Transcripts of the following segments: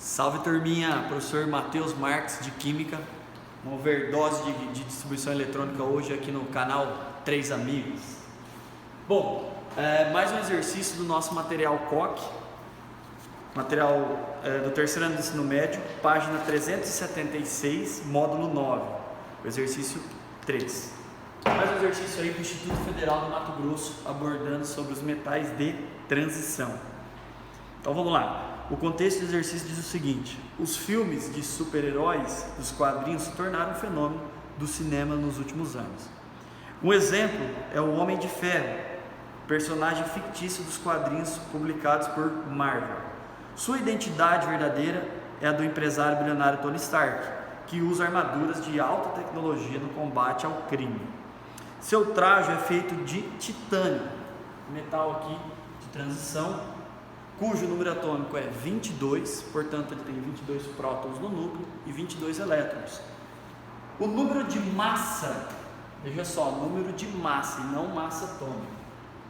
Salve turminha, professor Matheus Marques de Química, uma overdose de distribuição eletrônica hoje aqui no canal 3 Amigos. Bom, mais um exercício do nosso material COC, material do terceiro ano do ensino médio, página 376, módulo 9, o exercício 3. Mais um exercício aí do Instituto Federal do Mato Grosso, abordando sobre os metais de transição. Então vamos lá. O contexto do exercício diz o seguinte: os filmes de super-heróis dos quadrinhos se tornaram um fenômeno do cinema nos últimos anos. Um exemplo é o Homem de Ferro, personagem fictício dos quadrinhos publicados por Marvel. Sua identidade verdadeira é a do empresário bilionário Tony Stark, que usa armaduras de alta tecnologia no combate ao crime. Seu traje é feito de titânio, metal aqui de transição, cujo número atômico é 22, portanto ele tem 22 prótons no núcleo e 22 elétrons. O número de massa, veja só, número de massa e não massa atômica.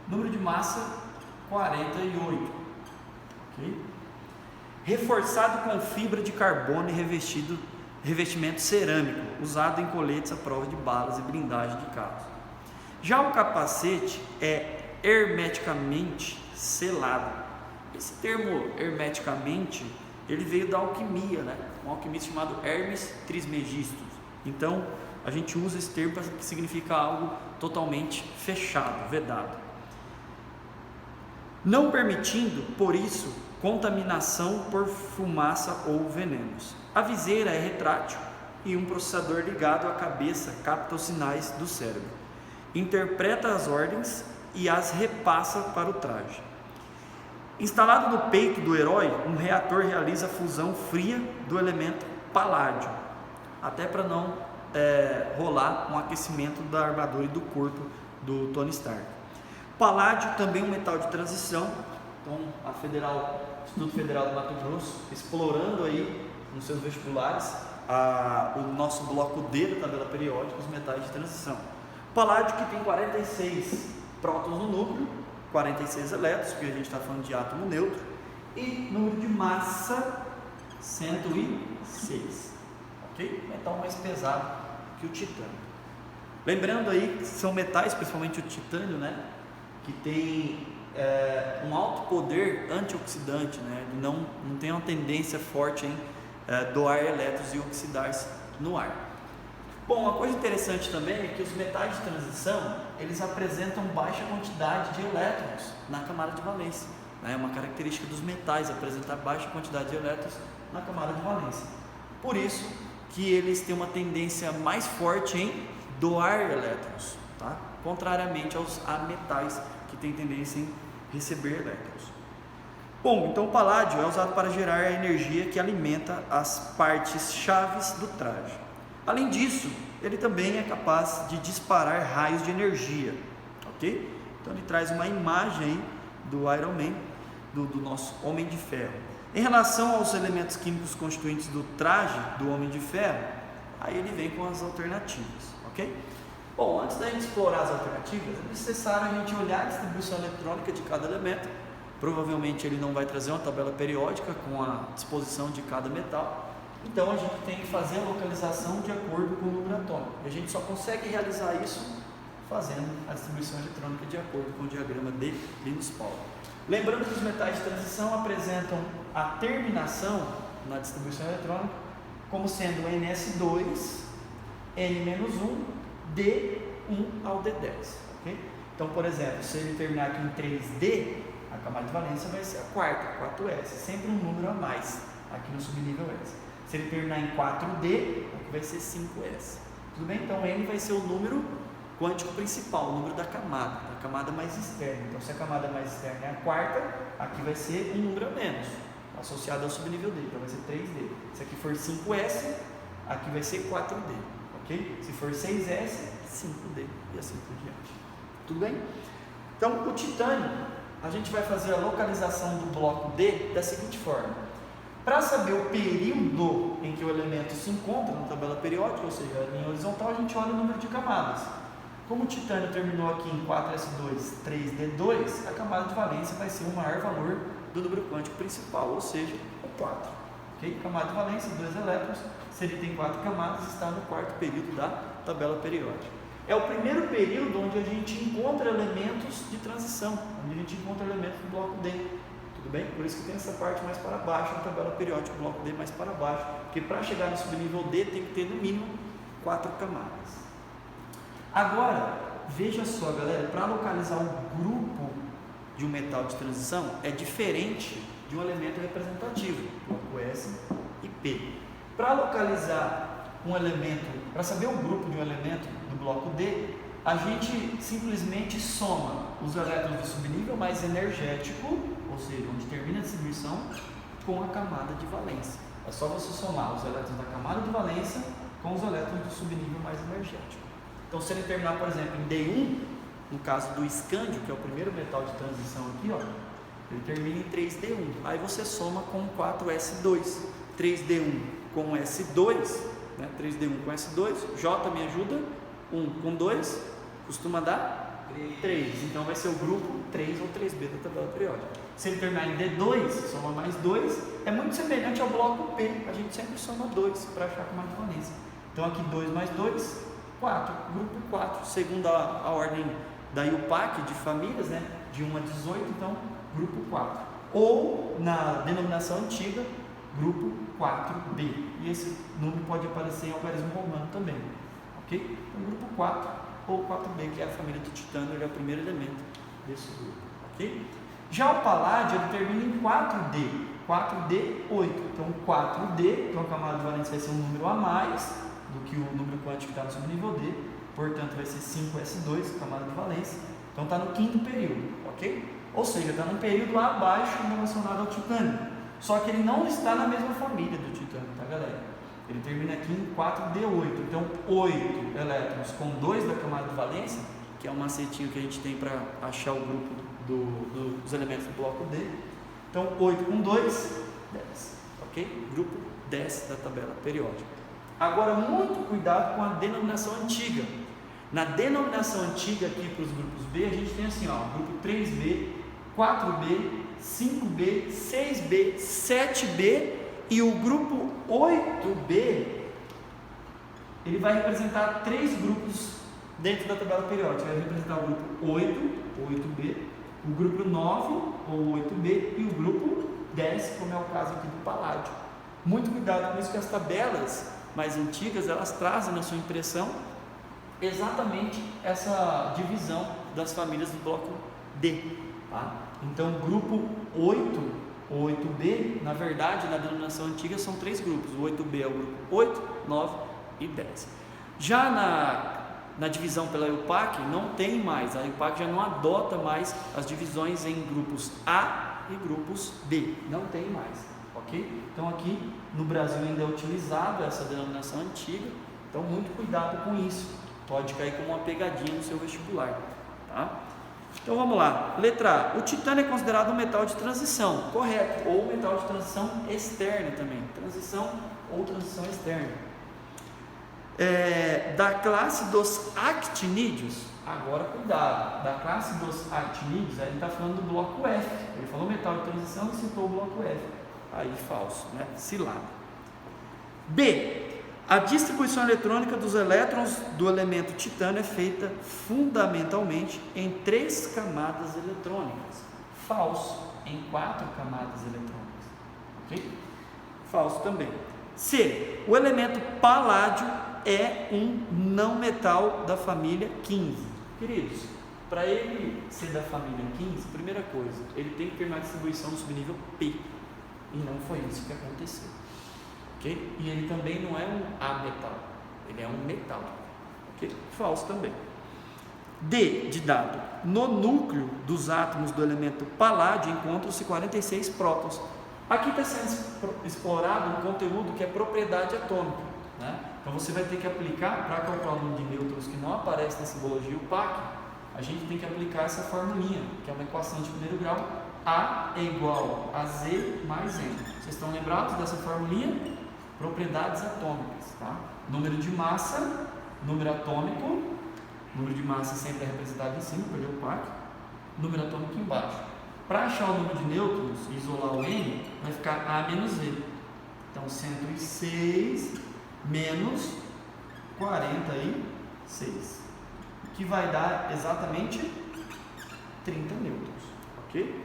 Número de massa 48, ok? Reforçado com fibra de carbono e revestimento cerâmico, usado em coletes à prova de balas e blindagem de carros. Já o capacete é hermeticamente selado. Esse termo hermeticamente, ele veio da alquimia, né? Um alquimista chamado Hermes Trismegisto. Então, a gente usa esse termo que significa algo totalmente fechado, vedado. Não permitindo, por isso, contaminação por fumaça ou venenos. A viseira é retrátil e um processador ligado à cabeça capta os sinais do cérebro. Interpreta as ordens e as repassa para o traje. Instalado no peito do herói, um reator realiza a fusão fria do elemento paládio, até para não rolar um aquecimento da armadura e do corpo do Tony Stark. Paládio também é um metal de transição, então o Instituto Federal do Mato Grosso, explorando aí nos seus vestibulares o nosso bloco D da tabela periódica, os metais de transição. Paládio que tem 46 prótons no núcleo, 46 elétrons, porque a gente está falando de átomo neutro, e número de massa 106, ok? Metal mais pesado que o titânio. Lembrando aí que são metais, principalmente o titânio, né, que tem um alto poder antioxidante, né, não tem uma tendência forte em doar elétrons e oxidar-se no ar. Bom, uma coisa interessante também é que os metais de transição, eles apresentam baixa quantidade de elétrons na camada de valência. É uma característica dos metais, apresentar baixa quantidade de elétrons na camada de valência. Por isso que eles têm uma tendência mais forte em doar elétrons, tá? Contrariamente a metais, que têm tendência em receber elétrons. Bom, então o paládio é usado para gerar a energia que alimenta as partes chaves do traje. Além disso, ele também é capaz de disparar raios de energia, ok? Então ele traz uma imagem aí do Iron Man, do nosso Homem de Ferro. Em relação aos elementos químicos constituintes do traje do Homem de Ferro, aí ele vem com as alternativas, ok? Bom, antes da gente explorar as alternativas, é necessário a gente olhar a distribuição eletrônica de cada elemento. Provavelmente ele não vai trazer uma tabela periódica com a disposição de cada metal. Então a gente tem que fazer a localização de acordo com o número atômico. E a gente só consegue realizar isso fazendo a distribuição eletrônica de acordo com o diagrama de Linus Pauling. Lembrando que os metais de transição apresentam a terminação na distribuição eletrônica como sendo NS2, N-1, D1 ao D10. Okay? Então, por exemplo, se ele terminar aqui em 3D, a camada de valência vai ser a quarta, 4S, sempre um número a mais aqui no subnível S. Se ele terminar em 4D, aqui vai ser 5S. Tudo bem? Então N vai ser o número quântico principal, o número da camada mais externa. Então se a camada mais externa é a quarta, aqui vai ser um número a menos, associado ao subnível D, então vai ser 3D. Se aqui for 5S, aqui vai ser 4D, ok? Se for 6S, 5D e assim por diante. Tudo bem? Então o titânio, a gente vai fazer a localização do bloco D da seguinte forma. Para saber o período em que o elemento se encontra na tabela periódica, ou seja, a linha horizontal, a gente olha o número de camadas. Como o titânio terminou aqui em 4s2, 3d2, a camada de valência vai ser o maior valor do número quântico principal, ou seja, o 4. ok? Camada de valência, 2 elétrons. Se ele tem 4 camadas, está no quarto período da tabela periódica. É o primeiro período onde a gente encontra elementos de transição, onde a gente encontra elementos do bloco D. Tudo bem? Por isso que tem essa parte mais para baixo na tabela periódica, o bloco D mais para baixo, porque para chegar no subnível D tem que ter no mínimo 4 camadas. Agora, veja só, galera, para localizar o grupo de um metal de transição é diferente de um elemento representativo, bloco S e P. Para localizar um elemento, para saber o grupo de um elemento do bloco D, a gente simplesmente soma os elétrons do subnível mais energético, ou seja, onde termina a distribuição, com a camada de valência. É só você somar os elétrons da camada de valência com os elétrons do subnível mais energético. Então, se ele terminar, por exemplo, em D1, no caso do escândio, que é o primeiro metal de transição aqui, ó, ele termina em 3D1. Aí você soma com 4S2. 3D1 com S2, né? 3D1 com S2, J me ajuda, 1 com 2, costuma dar 3. Então vai ser o grupo 3 ou 3B da tabela periódica. Se ele terminar em D2, soma mais 2, é muito semelhante ao bloco P, a gente sempre soma 2 para achar com mais valência. Então aqui 2 mais 2, 4, grupo 4, segundo a ordem da IUPAC de famílias, né? De 1 a 18, então grupo 4. Ou na denominação antiga, grupo 4B. E esse número pode aparecer em algarismo romano também, ok? Então grupo 4 ou 4B, que é a família do titânio, ele é o primeiro elemento desse grupo, ok? Já o paládio, ele termina em 4D, 4D8. Então 4D, então a camada de valência vai ser um número a mais do que o número quântico que está no subnível D, portanto vai ser 5S2, camada de valência, então está no quinto período, ok? Ou seja, está num período abaixo relacionado ao titânio, só que ele não está na mesma família do titânio, tá, galera? Ele termina aqui em 4D8, então 8 elétrons com 2 da camada de valência, que é um macetinho que a gente tem para achar o grupo dos elementos do bloco D, então 8 com 2, 10, ok? Grupo 10 da tabela periódica. Agora, muito cuidado com a denominação antiga. Na denominação antiga aqui para os grupos B, a gente tem assim, ó, grupo 3B, 4B, 5B, 6B, 7B e o grupo 8B, ele vai representar 3 grupos dentro da tabela periódica. Vai representar o grupo 8, 8B, o grupo 9, ou 8B, e o grupo 10, como é o caso aqui do paládio. Muito cuidado com isso, que as tabelas mais antigas, elas trazem na sua impressão exatamente essa divisão das famílias do bloco D, tá? Então, grupo 8 ou 8B, na verdade, na denominação antiga são 3 grupos. O 8B é o grupo 8, 9 e 10. Já na divisão pela IUPAC, não tem mais, a IUPAC já não adota mais as divisões em grupos A e grupos B, não tem mais. Ok? Então aqui no Brasil ainda é utilizada essa denominação antiga, então muito cuidado com isso, pode cair como uma pegadinha no seu vestibular, tá? Então vamos lá, letra A, o titânio é considerado um metal de transição, correto, ou metal de transição externa também, transição ou transição externa. Da classe dos actinídeos, agora cuidado, da classe dos actinídeos, ele está falando do bloco F, ele falou metal de transição e citou o bloco F. Aí falso, né? Cilada. B. A distribuição eletrônica dos elétrons do elemento titânio é feita fundamentalmente em 3 camadas eletrônicas. Falso, em 4 camadas eletrônicas. Ok? Falso também. C. O elemento paládio é um não metal da família 15. Queridos, para ele ser da família 15, primeira coisa, ele tem que terminar a distribuição no subnível P. E não foi isso que aconteceu, ok? E ele também não é um ametal, ele é um metal, ok? Falso também. D de dado, no núcleo dos átomos do elemento paládio encontram-se 46 prótons. Aqui está sendo explorado um conteúdo que é propriedade atômica, né? Então você vai ter que aplicar, para calcular o número de nêutrons que não aparece na simbologia UPAC, a gente tem que aplicar essa formulinha, que é uma equação de primeiro grau, A é igual a Z mais N. Vocês estão lembrados dessa formulinha? Propriedades atômicas, tá? Número de massa, número atômico, número de massa sempre é representado em cima, perdeu o PAC, número atômico embaixo. Para achar o número de nêutrons e isolar o N, vai ficar A menos Z. Então 106 menos 46, que vai dar exatamente 30 nêutrons, ok?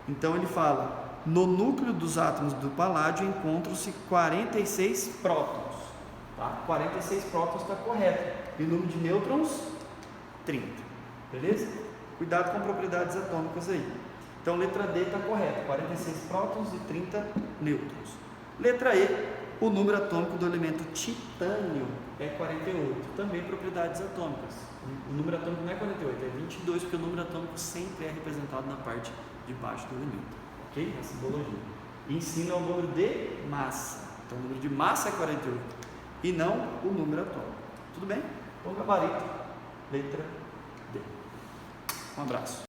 Então ele fala, no núcleo dos átomos do paládio encontram-se 46 prótons, tá? 46 prótons está correto, e o número de nêutrons, 30, beleza? Cuidado com propriedades atômicas aí. Então letra D está correta, 46 prótons e 30 nêutrons. Letra E, o número atômico do elemento titânio é 48, também propriedades atômicas. O número atômico não é 48, é 22, porque o número atômico sempre é representado na parte de baixo do elemento, ok? Na simbologia. E ensina o número de massa. Então o número de massa é 48 e não o número atômico. Tudo bem? Então gabarito, letra D. Um abraço.